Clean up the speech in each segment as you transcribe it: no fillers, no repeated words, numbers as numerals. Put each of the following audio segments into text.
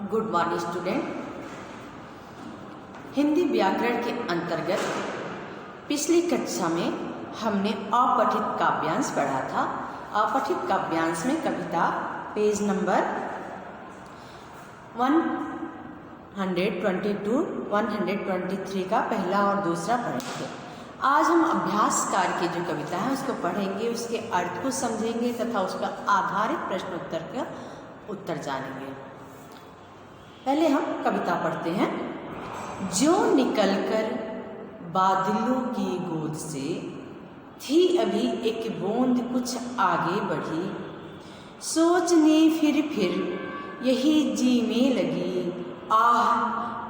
Good morning student. Hindi व्याकरण के अंतर्गत पिछली कक्षा में हमने अपठित काव्यांश पढ़ा था। अपठित काव्यांश में कविता पेज नंबर 122, 123 का पहला और दूसरा पढ़े थे। आज हम अभ्यासकार की जो कविता है उसको पढ़ेंगे, उसके अर्थ को समझेंगे तथा उसका आधारित प्रश्न उत्तर का उत्तर जानेंगे। पहले हम कविता पढ़ते हैं। जो निकलकर बादलों की गोद से थी अभी एक बूंद कुछ आगे बढ़ी, सोचने फिर यही जी में लगी, आह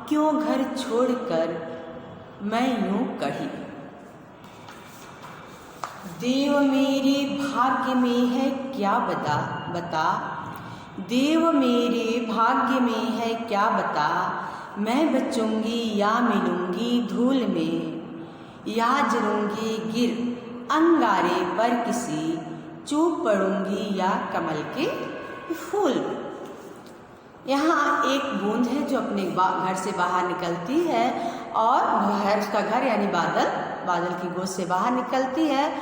क्यों घर छोड़कर मैं यूं कही। देव मेरे भाग्य में है क्या बता, देव मेरे भाग्य में है क्या बता, मैं बचूंगी या मिलूंगी धूल में, या जलूंगी गिर अंगारे पर किसी, चूप पड़ूंगी या कमल के फूल। यहाँ एक बूंद है जो अपने घर से बाहर निकलती है और उसका घर यानी बादल की गोद से बाहर निकलती है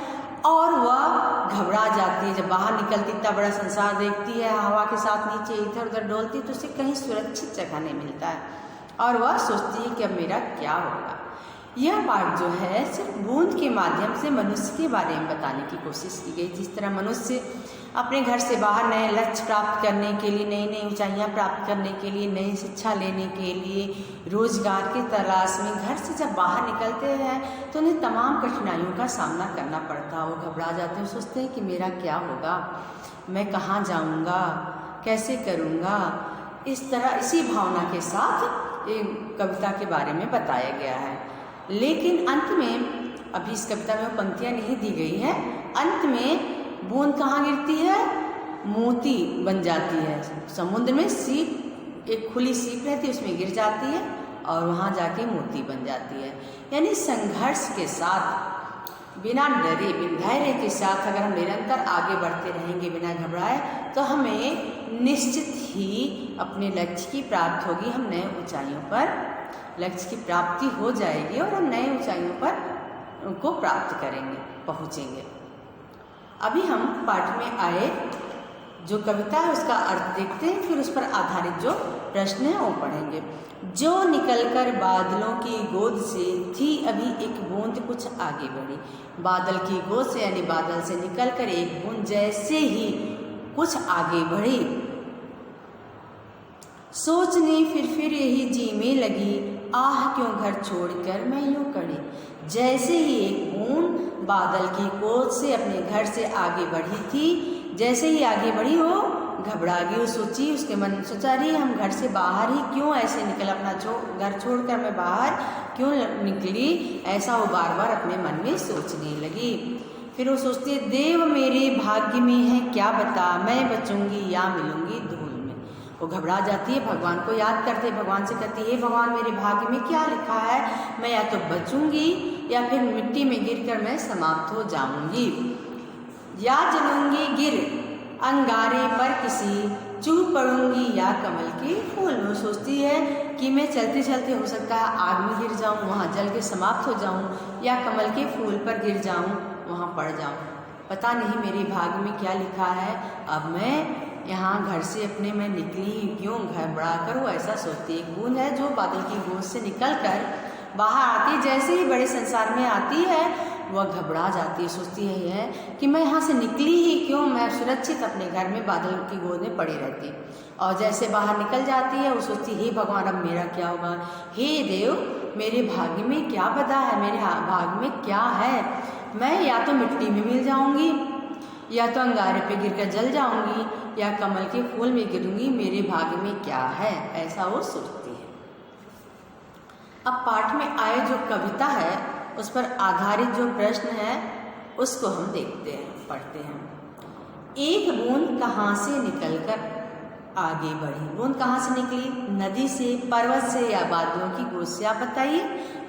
और वह घबरा जाती है। जब बाहर निकलती तब बड़ा संसार देखती है, हवा के साथ नीचे इधर उधर डोलती तो उसे कहीं सुरक्षित जगह नहीं मिलता है और वह सोचती है कि अब मेरा क्या होगा। यह पाठ जो है सिर्फ बूंद के माध्यम से मनुष्य के बारे में बताने की कोशिश की गई। जिस तरह मनुष्य अपने घर से बाहर नए लक्ष्य प्राप्त करने के लिए, नई नई ऊंचाइयां प्राप्त करने के लिए, नई शिक्षा लेने के लिए, रोजगार की तलाश में घर से जब बाहर निकलते हैं तो उन्हें तमाम कठिनाइयों का सामना करना पड़ता है। वो घबरा जाते हैं, सोचते हैं कि मेरा क्या होगा, मैं कहाँ जाऊँगा, कैसे करूँगा। इस तरह इसी भावना के साथ एक कविता के बारे में बताया गया है। लेकिन अंत में, अभी इस कविता में वो पंक्तियाँ नहीं दी गई है, अंत में बूंद कहाँ गिरती है, मोती बन जाती है। समुद्र में सीप, एक खुली सीप रहती है, उसमें गिर जाती है और वहाँ जाके मोती बन जाती है। यानी संघर्ष के साथ, बिना डरे, धैर्य के साथ अगर हम निरंतर आगे बढ़ते रहेंगे बिना घबराए तो हमें निश्चित ही अपने लक्ष्य की प्राप्ति होगी। हम नए ऊंचाइयों पर लक्ष्य की प्राप्ति हो जाएगी और हम नए ऊंचाइयों पर उनको प्राप्त करेंगे, पहुँचेंगे। अभी हम पाठ में आए जो कविता है उसका अर्थ देखते हैं, फिर उस पर आधारित जो प्रश्न है वो पढ़ेंगे। जो निकलकर बादलों की गोद से थी अभी एक बूंद कुछ आगे बढ़ी। बादल की गोद से यानी बादल से निकलकर एक बूंद जैसे ही कुछ आगे बढ़ी, सोचने फिर यही जी में लगी, आह क्यों घर छोड़कर मैं यूं कड़ी। जैसे ही एक बूंद बादल की गोद से अपने घर से आगे बढ़ी थी, जैसे ही आगे बढ़ी वो घबरा गई। वो सोची, उसके मन में सोचा, रही हम घर से बाहर ही क्यों ऐसे निकल, अपना घर छोड़कर मैं बाहर क्यों निकली, ऐसा वो बार बार अपने मन में सोचने लगी। फिर वो सोचती है, देव मेरे भाग्य में है क्या बता, मैं बचूंगी या मिलूंगी धूल में। वो घबरा जाती है, भगवान को याद करते, भगवान से कहती है, हे भगवान मेरे भाग्य में क्या लिखा है, मैं या तो बचूंगी या फिर मिट्टी में गिरकर मैं समाप्त हो जाऊंगी, या जलूंगी गिर अंगारे पर किसी, चूप पड़ूंगी या कमल के फूल में। सोचती है कि मैं चलते चलते हो सकता है आग में गिर जाऊं, वहाँ जल के समाप्त हो जाऊं, या कमल के फूल पर गिर जाऊं, वहाँ पड़ जाऊं। पता नहीं मेरे भाग्य में क्या लिखा है, अब मैं यहाँ घर से अपने में निकली क्यों, घबरा कर वो ऐसा सोचती है। एक बूंद है जो बादल की गोद से निकल कर बाहर आती है, जैसे ही बड़े संसार में आती है वह घबरा जाती है, सोचती है कि मैं यहाँ से निकली ही क्यों, मैं सुरक्षित अपने घर में बादल की गोद में पड़ी रहती। और जैसे बाहर निकल जाती है वो सोचती है, हे भगवान अब मेरा क्या होगा, हे देव मेरे भाग्य में क्या पता है, मेरे भाग्य में क्या है, मैं या तो मिट्टी में मिल जाऊंगी, या तो अंगारे पे गिरकर जल जाऊंगी, या कमल के फूल में गिरूंगी, मेरे भाग्य में क्या है, ऐसा वो सोचती है। अब पाठ में आए जो कविता है उस पर आधारित जो प्रश्न है उसको हम देखते हैं, पढ़ते हैं। एक बूंद कहाँ से निकलकर आगे बढ़ी। बूंद कहाँ से निकली, नदी से, पर्वत से या बादलों की गोद से, आप बताइए।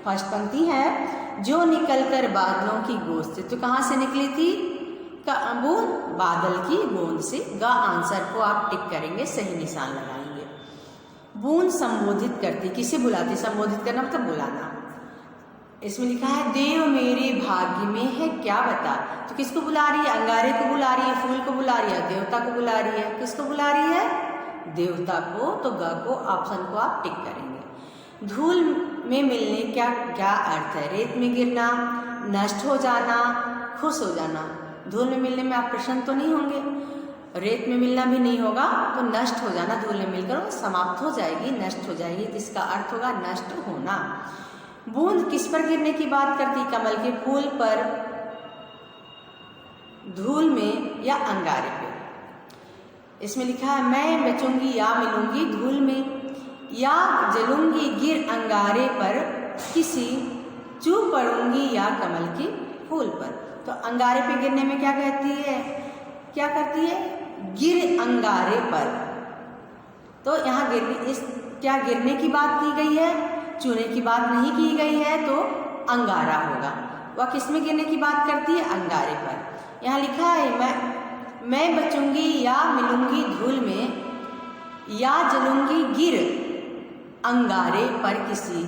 फर्स्ट पंक्ति है, जो निकलकर बादलों की गोद से, तो कहाँ से निकली थी, बूंद बादल की बूंद से। ग आंसर को आप टिक करेंगे, सही निशान लगाएंगे। बूंद संबोधित करती, किसे बुलाती? संबोधित करना मतलब बुलाना। इसमें लिखा है देव मेरे भाग्य में है क्या बता। तो किसको बुला रही है? अंगारे को बुला रही है, फूल को बुला रही है, देवता को बुला रही है। किसको बुला रही है? देवता को। तो ग को ऑप्शन को आप टिक करेंगे। धूल में मिलने क्या क्या अर्थ है? रेत में गिरना, नष्ट हो जाना, खुश हो जाना। धूल में मिलने में आप प्रसन्न तो नहीं होंगे, रेत में मिलना भी नहीं होगा, तो नष्ट हो जाना। धूल में मिलकर वो समाप्त हो जाएगी, नष्ट हो जाएगी, तो इसका अर्थ होगा नष्ट होना। बूंद किस पर गिरने की बात करती? कमल के फूल पर, धूल में या अंगारे पे। इसमें लिखा है मैं बचूंगी या मिलूंगी धूल में, या जलूंगी गिर अंगारे पर किसी, चूप पड़ूंगी या कमल के फूल पर। तो अंगारे पे गिरने में क्या कहती है? क्या करती है? गिर अंगारे पर। तो यहाँ क्या गिरने की बात की गई है? चूने की बात नहीं की गई है, तो अंगारा होगा। वह किस में गिरने की बात करती है? अंगारे पर। यहाँ लिखा है मैं बचूंगी या मिलूंगी धूल में, या जलूंगी गिर अंगारे पर किसी,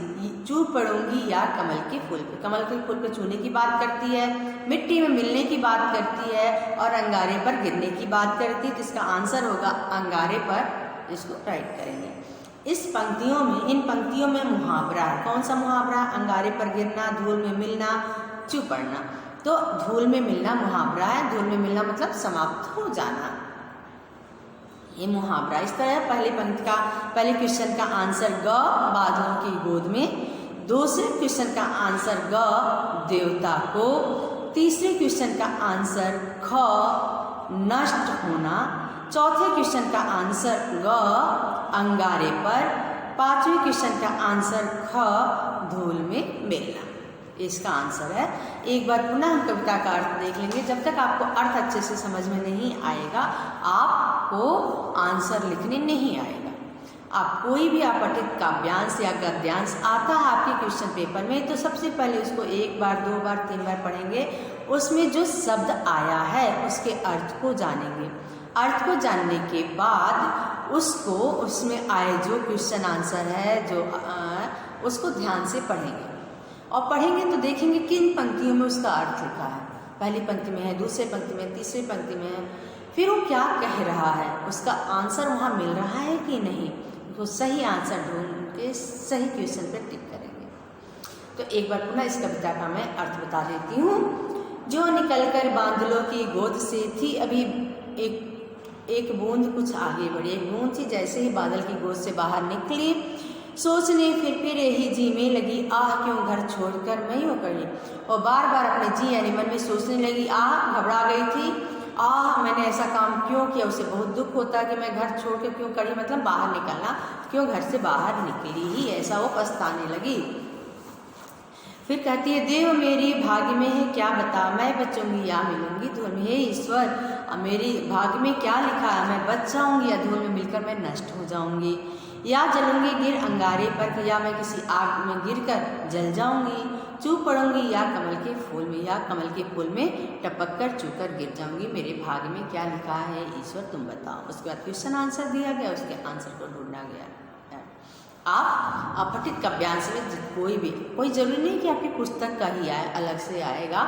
चूप पड़ूंगी या कमल के फूल पे। कमल के फूल पे छूने की बात करती है, मिट्टी में मिलने की बात करती है, और अंगारे पर गिरने की बात करती है। तो इसका आंसर होगा अंगारे पर। इसको राइट करेंगे। इस पंक्तियों में, इन पंक्तियों में मुहावरा है। कौन सा मुहावरा? अंगारे पर गिरना, धूल में मिलना, चूप पड़ना। तो धूल में मिलना मुहावरा है। धूल में मिलना मतलब समाप्त हो जाना, ये मुहावरा। इस तरह पहले क्वेश्चन का आंसर ग, बादलों की गोद में। दूसरे क्वेश्चन का आंसर ग, देवता को। तीसरे क्वेश्चन का आंसर ख, नष्ट होना। चौथे क्वेश्चन का आंसर ग, अंगारे पर। पांचवें क्वेश्चन का आंसर ख, धूल में मिलना। इसका आंसर है। एक बार पुनः हम कविता का अर्थ देख लेंगे। जब तक आपको अर्थ अच्छे से समझ में नहीं आएगा, आपको आंसर लिखने नहीं आएगा। आप कोई भी अपठित काव्यांश या गद्यांश आता है आपके क्वेश्चन पेपर में, तो सबसे पहले उसको एक बार, दो बार, तीन बार पढ़ेंगे। उसमें जो शब्द आया है उसके अर्थ को जानेंगे। अर्थ को जानने के बाद उसमें आए जो क्वेश्चन आंसर है, उसको ध्यान से पढ़ेंगे। और पढ़ेंगे तो देखेंगे किन पंक्तियों में उसका अर्थ लिखा है। पहली पंक्ति में है, दूसरी पंक्ति में, तीसरी पंक्ति में है, फिर वो क्या कह रहा है, उसका आंसर वहाँ मिल रहा है कि नहीं। तो सही आंसर ढूंढ के सही क्वेश्चन पर टिक करेंगे। तो एक बार पुनः इस कविता का मैं अर्थ बता देती हूँ। जो निकलकर बादलों की गोद से थी अभी एक बूंद कुछ आगे बढ़ी। एक बूंद थी, जैसे ही बादल की गोद से बाहर निकली, सोचने फिर ही जी में लगी, आह क्यों घर छोड़कर मैं यूँ करी। और बार बार अपने जी यानी मन में सोचने लगी, आह घबरा गई थी, आह मैंने ऐसा काम क्यों किया। उसे बहुत दुख होता कि मैं घर छोड़ के क्यों करी, मतलब बाहर निकलना, क्यों घर से बाहर निकली ही, ऐसा वो पछताने लगी। फिर कहती है देव मेरी भाग्य में है क्या बता, मैं बचूंगी या मिलूंगी धूल में। हे ईश्वर, मेरी भाग्य में क्या लिखा है, मैं बच जाऊंगी या धूल में मिलकर मैं नष्ट हो जाऊंगी, या जलूंगी गिर अंगारे पर, या मैं किसी आग में गिरकर जल जाऊंगी, चूप पड़ूंगी या कमल के फूल में, या कमल के फूल में टपक कर चूकर गिर जाऊंगी। मेरे भाग्य में क्या लिखा है ईश्वर तुम बताओ। उसके बाद क्वेश्चन आंसर दिया गया, उसके आंसर को ढूंढना गया। आप अपठित काव्यांश में कोई जरूरी नहीं कि आपकी पुस्तक का ही आए, अलग से आएगा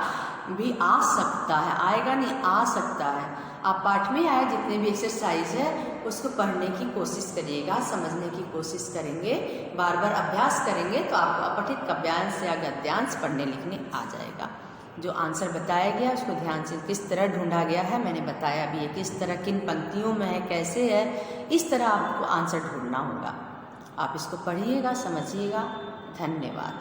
भी आ सकता है, आएगा नहीं आ सकता है। आप पाठ में आए जितने भी एक्सरसाइज है उसको पढ़ने की कोशिश करिएगा, समझने की कोशिश करेंगे, बार बार अभ्यास करेंगे तो आपको अपठित काव्यांश या गद्यांश पढ़ने लिखने आ जाएगा। जो आंसर बताया गया उसको ध्यान से किस तरह ढूंढा गया है मैंने बताया भी है, किस तरह किन पंक्तियों में है, कैसे है, इस तरह आपको आंसर ढूंढना होगा। आप इसको पढ़िएगा, समझिएगा। धन्यवाद।